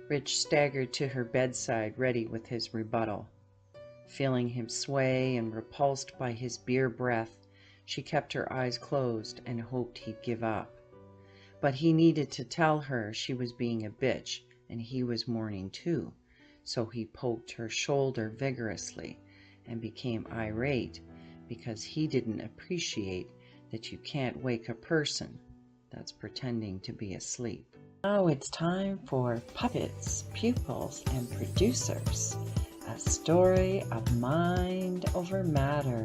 Rich staggered to her bedside, ready with his rebuttal. Feeling him sway and repulsed by his beer breath, she kept her eyes closed and hoped he'd give up. But he needed to tell her she was being a bitch, and he was mourning too, so he poked her shoulder vigorously and became irate because he didn't appreciate that you can't wake a person that's pretending to be asleep. Now it's time for Puppets, Pupils, and Producers, a story of mind over matter.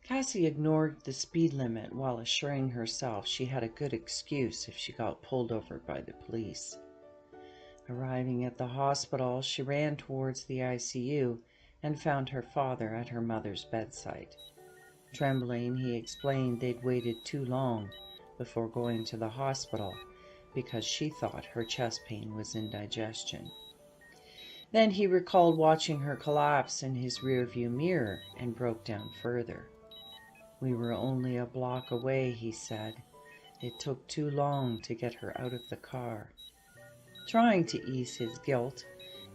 Cassie ignored the speed limit while assuring herself she had a good excuse if she got pulled over by the police. Arriving at the hospital, she ran towards the ICU and found her father at her mother's bedside. Trembling, he explained they'd waited too long before going to the hospital because she thought her chest pain was indigestion. Then he recalled watching her collapse in his rearview mirror and broke down further. "We were only a block away," he said. "It took too long to get her out of the car." Trying to ease his guilt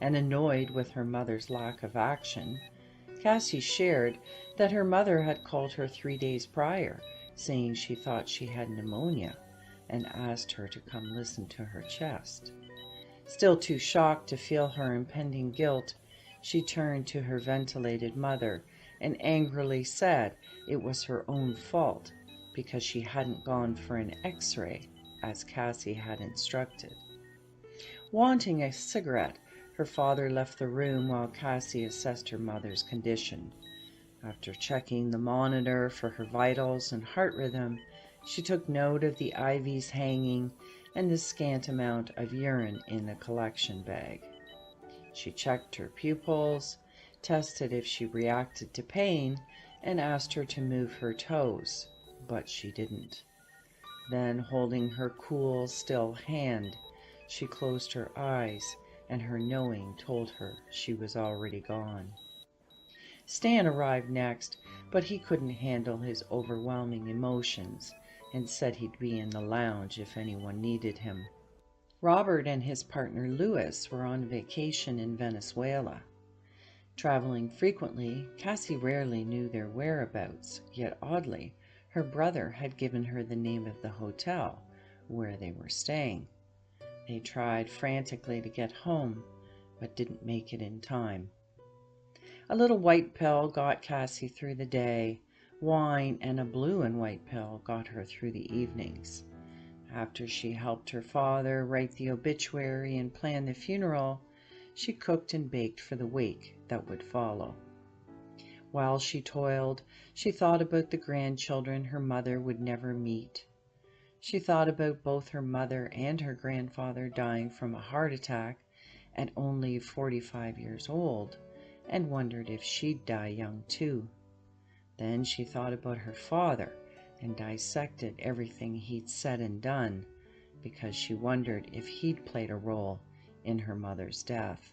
and annoyed with her mother's lack of action, Cassie shared that her mother had called her 3 days prior, saying she thought she had pneumonia, and asked her to come listen to her chest. Still too shocked to feel her impending guilt, she turned to her ventilated mother and angrily said it was her own fault because she hadn't gone for an X-ray as Cassie had instructed. Wanting a cigarette, her father left the room while Cassie assessed her mother's condition. After checking the monitor for her vitals and heart rhythm, she took note of the IVs hanging and the scant amount of urine in the collection bag. She checked her pupils, tested if she reacted to pain, and asked her to move her toes, but she didn't. Then, holding her cool, still hand, she closed her eyes, and her knowing told her she was already gone. Stan arrived next, but he couldn't handle his overwhelming emotions and said he'd be in the lounge if anyone needed him. Robert and his partner Louis were on vacation in Venezuela. Traveling frequently, Cassie rarely knew their whereabouts, yet oddly, her brother had given her the name of the hotel where they were staying. They tried frantically to get home, but didn't make it in time. A little white pill got Cassie through the day. Wine and a blue and white pill got her through the evenings. After she helped her father write the obituary and plan the funeral, she cooked and baked for the wake that would follow. While she toiled, she thought about the grandchildren her mother would never meet. She thought about both her mother and her grandfather dying from a heart attack at only 45 years old, and wondered if she'd die young too. Then she thought about her father and dissected everything he'd said and done, because she wondered if he'd played a role in her mother's death.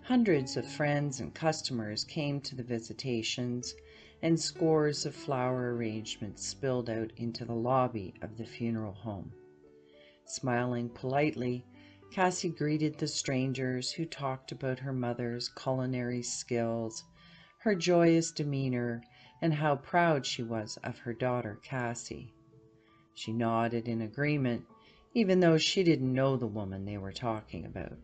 Hundreds of friends and customers came to the visitations, and scores of flower arrangements spilled out into the lobby of the funeral home. Smiling politely, Cassie greeted the strangers who talked about her mother's culinary skills, her joyous demeanor, and how proud she was of her daughter Cassie. She nodded in agreement, even though she didn't know the woman they were talking about.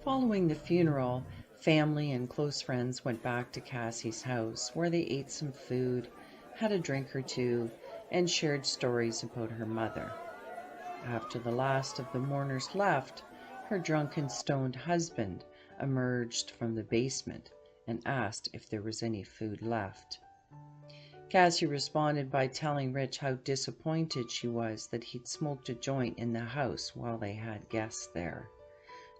Following the funeral, family and close friends went back to Cassie's house, where they ate some food, had a drink or two, and shared stories about her mother. After the last of the mourners left, her drunken, stoned husband emerged from the basement and asked if there was any food left. Cassie responded by telling Rich how disappointed she was that he'd smoked a joint in the house while they had guests there.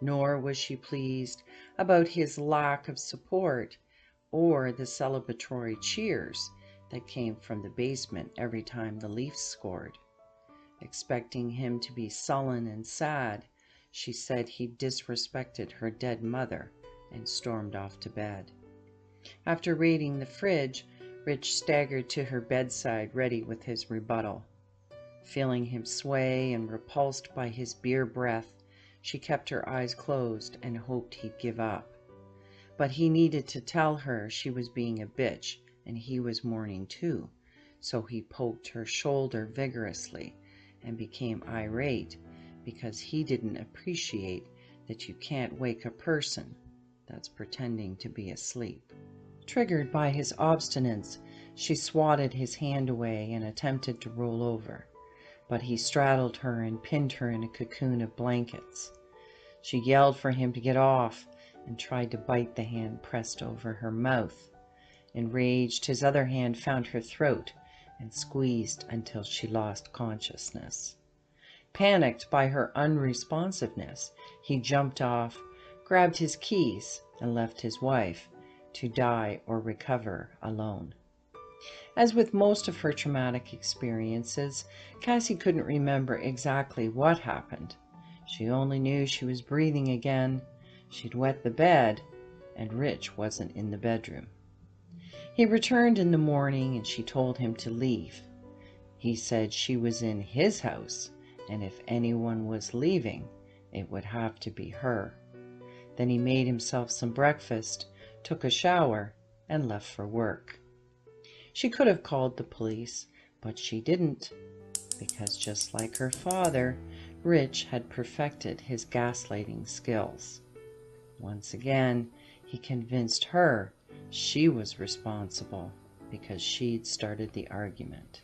Nor was she pleased about his lack of support or the celebratory cheers that came from the basement every time the Leafs scored. Expecting him to be sullen and sad, she said he disrespected her dead mother and stormed off to bed. After raiding the fridge, Rich staggered to her bedside, ready with his rebuttal. Feeling him sway and repulsed by his beer breath, she kept her eyes closed and hoped he'd give up. But he needed to tell her she was being a bitch and he was mourning too, so he poked her shoulder vigorously and became irate because he didn't appreciate that you can't wake a person that's pretending to be asleep. Triggered by his obstinance, she swatted his hand away and attempted to roll over, but he straddled her and pinned her in a cocoon of blankets. She yelled for him to get off and tried to bite the hand pressed over her mouth. Enraged, his other hand found her throat and squeezed until she lost consciousness. Panicked by her unresponsiveness, he jumped off, grabbed his keys, and left his wife to die or recover alone. As with most of her traumatic experiences, Cassie couldn't remember exactly what happened. She only knew she was breathing again, she'd wet the bed, and Rich wasn't in the bedroom. He returned in the morning and she told him to leave. He said she was in his house, and if anyone was leaving, it would have to be her. Then he made himself some breakfast, took a shower, and left for work. She could have called the police, but she didn't, because just like her father, Rich had perfected his gaslighting skills. Once again, he convinced her she was responsible because she'd started the argument.